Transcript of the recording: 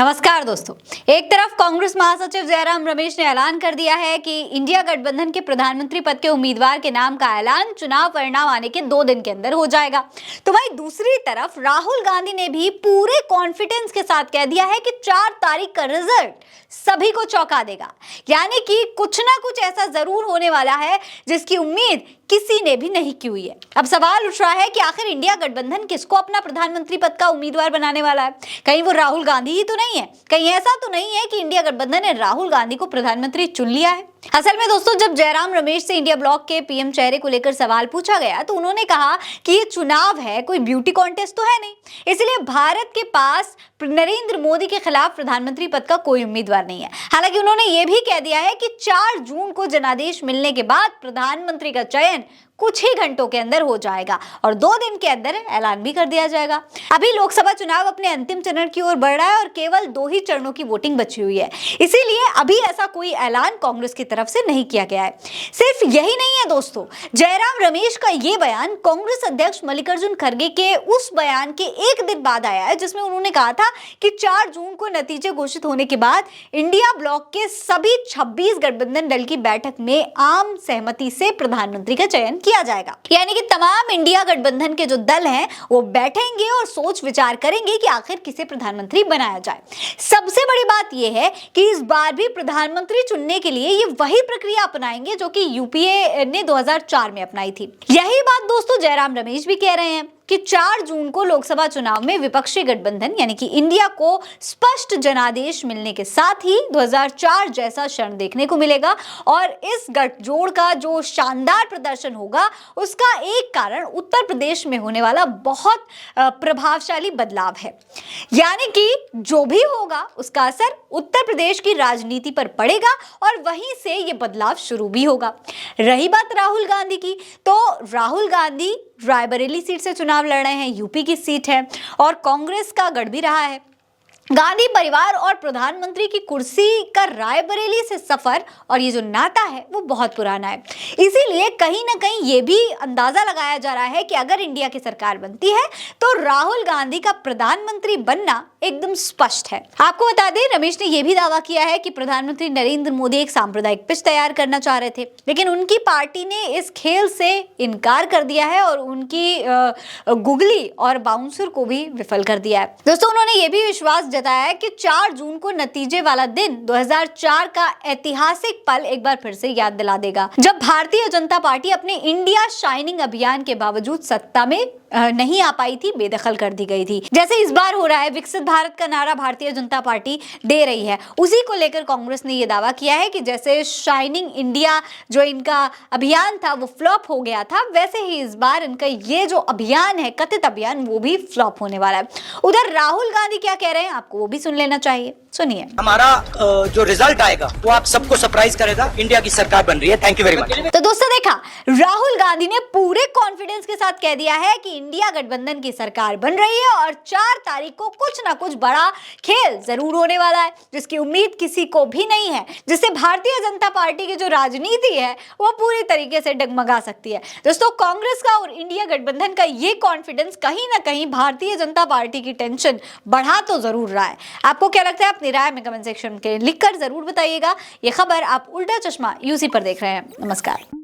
नमस्कार दोस्तों। एक तरफ कांग्रेस महासचिव जयराम रमेश ने ऐलान कर दिया है कि इंडिया गठबंधन के प्रधानमंत्री पद के उम्मीदवार के नाम का ऐलान चुनाव परिणाम आने के 2 दिन के अंदर हो जाएगा, तो वहीं दूसरी तरफ राहुल गांधी ने भी पूरे कॉन्फिडेंस के साथ कह दिया है कि 4 तारीख का रिजल्ट सभी को चौंका देगा। यानी कि कुछ ना कुछ ऐसा जरूर होने वाला है जिसकी उम्मीद किसी ने भी नहीं की हुई है। अब सवाल उठ रहा है कि आखिर इंडिया गठबंधन किसको अपना प्रधानमंत्री पद का उम्मीदवार बनाने वाला है? कहीं वो राहुल गांधी ही तो नहीं है? कहीं ऐसा तो नहीं है कि इंडिया गठबंधन ने राहुल गांधी को प्रधानमंत्री चुन लिया है? असल में दोस्तों, जब जयराम रमेश से इंडिया ब्लॉक के पीएम चेहरे को लेकर सवाल पूछा गया तो उन्होंने कहा कि ये चुनाव है, कोई ब्यूटी कॉन्टेस्ट तो है नहीं, इसलिए भारत के पास नरेंद्र मोदी के खिलाफ प्रधानमंत्री पद का कोई उम्मीदवार नहीं है। हालांकि उन्होंने ये भी कह दिया है कि 4 जून को जनादेश मिलने के बाद प्रधानमंत्री का चयन कुछ ही घंटों के अंदर हो जाएगा और 2 दिन के अंदर ऐलान भी कर दिया जाएगा। अभी लोकसभा चुनाव अपने अंतिम चरण की ओर बढ़ रहा है और केवल 2 ही चरणों की वोटिंग बची हुई है, इसीलिए अभी ऐसा कोई ऐलान कांग्रेस की तरफ से नहीं किया गया है। सिर्फ यही नहीं है दोस्तों, जयराम रमेश का ये बयान कांग्रेस अध्यक्ष मल्लिकार्जुन खड़गे के उस बयान के 1 दिन बाद आया है जिसमें उन्होंने कहा था कि 4 जून को नतीजे घोषित होने के बाद इंडिया ब्लॉक के सभी 26 गठबंधन दल की बैठक में आम सहमति से प्रधानमंत्री का चयन किया जाएगा। यानी कि तमाम इंडिया गठबंधन के जो दल हैं वो बैठेंगे और सोच विचार करेंगे कि आखिर किसे प्रधानमंत्री बनाया जाए। सबसे बड़ी बात यह है कि इस बार भी प्रधानमंत्री चुनने के लिए ये वही प्रक्रिया अपनाएंगे जो कि यूपीए ने 2004 में अपनाई थी। यही बात दोस्तों जयराम रमेश भी कह रहे हैं कि 4 जून को लोकसभा चुनाव में विपक्षी गठबंधन यानी कि इंडिया को स्पष्ट जनादेश मिलने के साथ ही 2004 जैसा क्षण देखने को मिलेगा और इस गठजोड़ का जो शानदार प्रदर्शन होगा उसका एक कारण उत्तर प्रदेश में होने वाला बहुत प्रभावशाली बदलाव है। यानी कि जो भी होगा उसका असर उत्तर प्रदेश की राजनीति पर पड़ेगा और वहीं से ये बदलाव शुरू भी होगा। रही बात राहुल गांधी की, तो राहुल गांधी रायबरेली सीट से चुनाव लड़ रहे हैं, यूपी की सीट है और कांग्रेस का गढ़ भी रहा है। गांधी परिवार और प्रधानमंत्री की कुर्सी का रायबरेली से सफर और ये जो नाता है वो बहुत पुराना है, इसीलिए कहीं ना कहीं ये भी अंदाजा लगाया जा रहा है कि अगर इंडिया की सरकार बनती है तो राहुल गांधी का प्रधानमंत्री बनना एकदम स्पष्ट है। आपको बता दें, रमेश ने यह भी दावा किया है कि प्रधानमंत्री नरेंद्र मोदी एक सांप्रदायिक पिच तैयार करना चाह रहे थे, लेकिन उनकी पार्टी ने इस खेल से इनकार कर दिया है और उनकी गुगली और बाउंसर को भी विफल कर दिया है। दोस्तों, उन्होंने ये भी विश्वास जताया है कि 4 जून को नतीजे वाला दिन 2004 का ऐतिहासिक पल एक बार फिर से याद दिला देगा, जब भारतीय जनता पार्टी अपने इंडिया शाइनिंग अभियान के बावजूद सत्ता में नहीं आ पाई थी, बेदखल कर दी गई थी। जैसे इस बार हो रहा है, विकसित भारत का नारा भारतीय जनता पार्टी दे रही है, उसी को लेकर कांग्रेस ने यह दावा किया है कि जैसे शाइनिंग इंडिया जो इनका अभियान था वो फ्लॉप हो गया था, वैसे ही इस बार इनका ये जो अभियान है, कथित अभियान, वो भी फ्लॉप होने वाला है। उधर राहुल गांधी क्या कह रहे हैं आपको वो भी सुन लेना चाहिए, सुनिए। हमारा जो रिजल्ट आएगा वो आप सबको सरप्राइज करेगा। इंडिया की सरकार बन रही है। Thank you very much. तो दोस्तों देखा, राहुल गांधी ने पूरे कॉन्फिडेंस के साथ कह दिया है कि इंडिया गठबंधन की सरकार बन रही है और 4 तारीख को कुछ ना कुछ बड़ा खेल जरूर होने वाला है, जिसकी उम्मीद किसी को भी नहीं है, जिससे भारतीय जनता पार्टी की जो राजनीति है वो पूरी तरीके से डगमगा सकती है। दोस्तों, कांग्रेस का और इंडिया गठबंधन का ये कॉन्फिडेंस कहीं ना कहीं भारतीय जनता पार्टी की टेंशन बढ़ा तो जरूर रहा है। आपको क्या लगता है? अपनी राय में कमेंट सेक्शन के लिखकर जरूर बताइएगा। ये खबर आप उल्टा चश्मा यूसी पर देख रहे हैं। नमस्कार।